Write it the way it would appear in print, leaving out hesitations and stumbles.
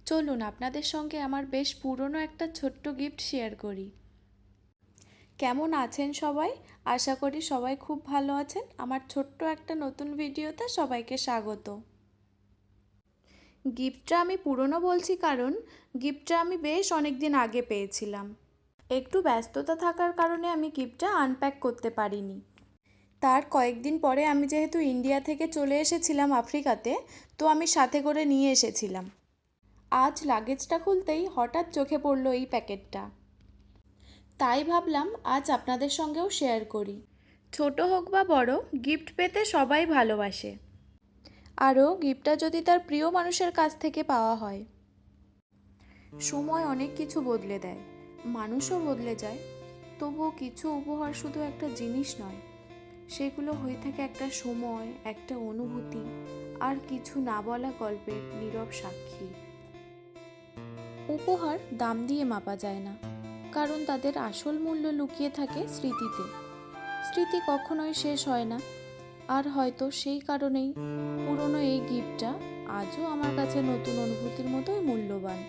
চলুন আপনাদের সঙ্গে আমার বেশ পুরনো একটা ছোট্ট গিফট শেয়ার করি। কেমন আছেন সবাই? আশা করি সবাই খুব ভালো আছেন। আমার ছোট্ট একটা নতুন ভিডিওতে সবাইকে স্বাগত। গিফটটা আমি পুরনো বলছি কারণ গিফটটা আমি বেশ অনেক দিন আগে পেয়েছিলাম। একটু ব্যস্ততা থাকার কারণে আমি গিফটটা আনপ্যাক করতে পারিনি। তার কয়েকদিন পরে আমি যেহেতু ইন্ডিয়া থেকে চলে এসেছিলাম আফ্রিকাতে, তো আমি সাথে করে নিয়ে এসেছিলাম। আজ লাগেজটা খুলতেই হঠাৎ চোখে পড়লো এই প্যাকেটটা। তাই ভাবলাম আজ আপনাদের সঙ্গেও শেয়ার করি। ছোট হোক বা বড়, গিফট পেতে সবাই ভালোবাসে। আরও গিফটটা যদি তার প্রিয় মানুষের কাছ থেকে পাওয়া হয়। সময় অনেক কিছু বদলে দেয়, মানুষও বদলে যায়। তবুও কিছু উপহার শুধু একটা জিনিস নয়, সেগুলো হয়ে থাকে একটা সময়, একটা অনুভূতি, আর কিছু না বলা গল্পের নীরব সাক্ষী। উপহার দাম দিয়ে মাপা যায় না, কারণ তাদের আসল মূল্য লুকিয়ে থাকে স্মৃতিতে। স্মৃতি কখনোই শেষ হয় না, আর হয়তো সেই কারণেই পুরনো এই গিফটটা আজও আমার কাছে নতুন অনুভূতির মতোই মূল্যবান।